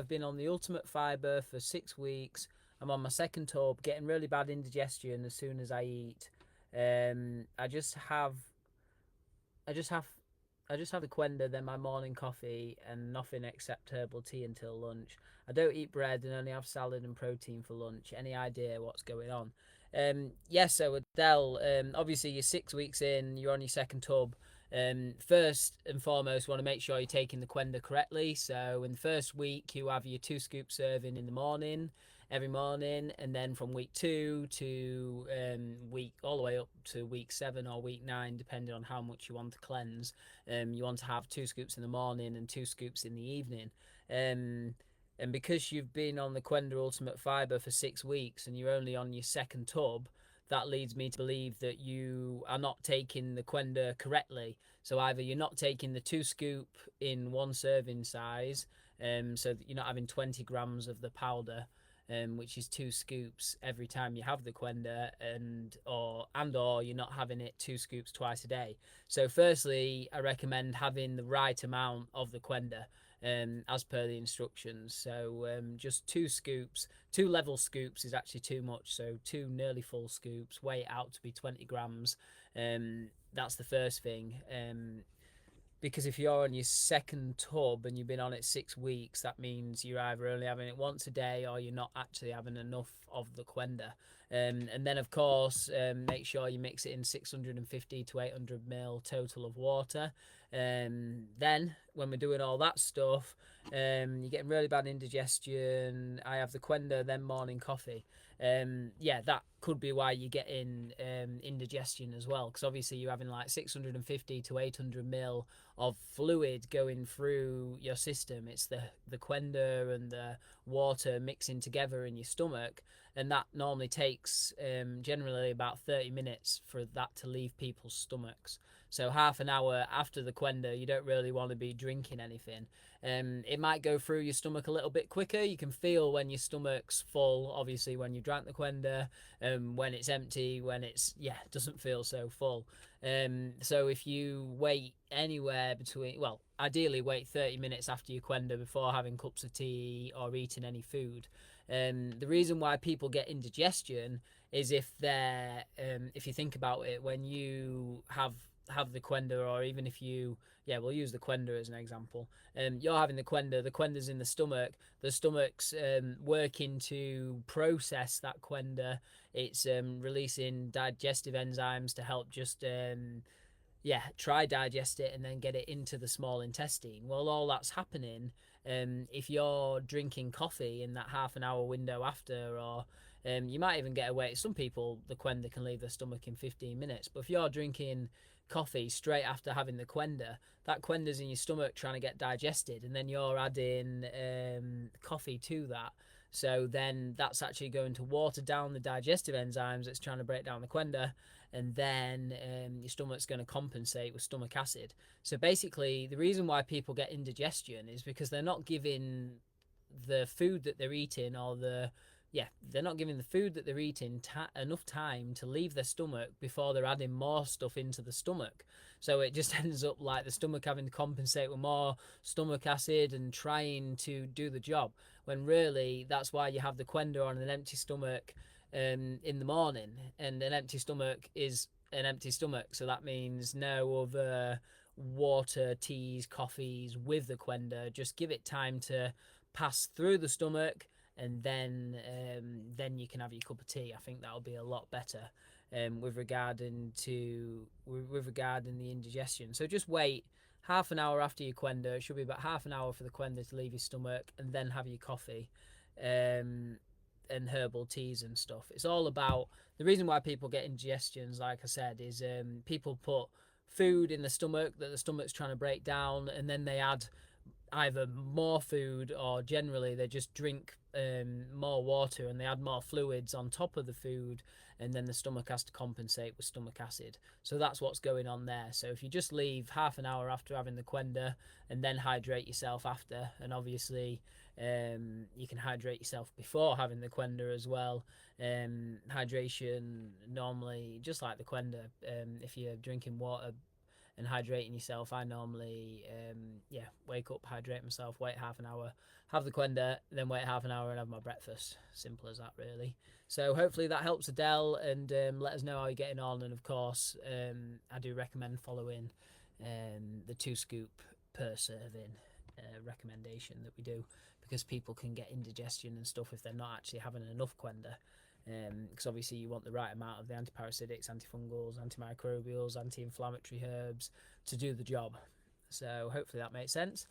I've been on the Ultimate Fibre for 6 weeks. I'm on my second tub, getting really bad indigestion as soon as I eat. I just have, I just have, I just have the Qenda, then my morning coffee, and nothing except herbal tea until lunch. I don't eat bread and only have salad and protein for lunch. Any idea what's going on? Yes, so Adele, obviously you're 6 weeks in, you're on your second tub. First and foremost, you want to make sure you're taking the Qenda correctly. So in the first week, you have your 2 scoop serving in the morning, every morning, and then from week 2 to week all the way up to week 7 or week 9, depending on how much you want to cleanse. You want to have 2 scoops in the morning and 2 scoops in the evening. And because you've been on the Qenda Ultimate Fibre for 6 weeks and you're only on your second tub, that leads me to believe that you are not taking the Qenda correctly. So either you're not taking the 2 scoop in one serving size, so that you're not having 20 grams of the powder, which is 2 scoops every time you have the Qenda, and or you're not having it 2 scoops twice a day. So firstly, I recommend having the right amount of the Qenda, as per the instructions. So just 2 scoops, 2 level scoops is actually too much. So 2 nearly full scoops, weigh it out to be 20 grams. That's the first thing. Because if you're on your second tub and you've been on it 6 weeks, that means you're either only having it once a day or you're not actually having enough of the Qenda. And then, of course, make sure you mix it in 650 to 800 ml total of water. Then, when we're doing all that stuff, you're getting really bad indigestion. I have the Qenda, then morning coffee. Yeah, that could be why you're getting indigestion as well, because obviously you're having like 650 to 800 ml of fluid going through your system. It's the Qenda and the water mixing together in your stomach, and that normally takes generally about 30 minutes for that to leave people's stomachs. So half an hour after the Qenda, you don't really want to be drinking anything. It might go through your stomach a little bit quicker. You can feel when your stomach's full, obviously, when you drank the Qenda, when it's empty, when it's, yeah, doesn't feel so full. So if you wait anywhere between, well, ideally wait 30 minutes after your Qenda before having cups of tea or eating any food. The reason why people get indigestion is if you think about it, when you have the Qenda, or even if you, yeah, we'll use the Qenda as an example. You're having the Qenda's in the stomach's working to process that Qenda. It's releasing digestive enzymes to help just try digest it and then get it into the small intestine. Well, all that's happening if you're drinking coffee in that half an hour window after, or you might even get away. Some people, the Qenda can leave their stomach in 15 minutes, but if you're drinking coffee straight after having the Qenda, that Qenda's in your stomach trying to get digested, and then you're adding coffee to that. So then that's actually going to water down the digestive enzymes that's trying to break down the Qenda, and then your stomach's going to compensate with stomach acid. So basically, the reason why people get indigestion is because they're not giving the food that they're eating, they're not giving the food that they're eating enough time to leave their stomach before they're adding more stuff into the stomach. So it just ends up like the stomach having to compensate with more stomach acid and trying to do the job, when really that's why you have the Qenda on an empty stomach in the morning. And an empty stomach is an empty stomach, so that means no other water, teas, coffees with the Qenda. Just give it time to pass through the stomach, and then you can have your cup of tea. I think that'll be a lot better with regarding the indigestion. So just wait half an hour after your Qenda. It should be about half an hour for the Qenda to leave your stomach, and then have your coffee and herbal teas and stuff. It's all about, the reason why people get indigestions, like I said, is people put food in the stomach that the stomach's trying to break down, and then they add either more food, or generally they just drink more water and they add more fluids on top of the food, and then the stomach has to compensate with stomach acid. So that's what's going on there. So if you just leave half an hour after having the Qenda and then hydrate yourself after, and obviously you can hydrate yourself before having the Qenda as well. Hydration normally, just like the Qenda, if you're drinking water and hydrating yourself. I normally wake up, hydrate myself, wait half an hour, have the Qenda, then wait half an hour and have my breakfast. Simple as that, really. So hopefully that helps Adele, and let us know how you're getting on. And of course, I do recommend following the 2 scoop per serving recommendation that we do, because people can get indigestion and stuff if they're not actually having enough Qenda. Because obviously you want the right amount of the antiparasitics, antifungals, antimicrobials, anti-inflammatory herbs to do the job. So hopefully that makes sense.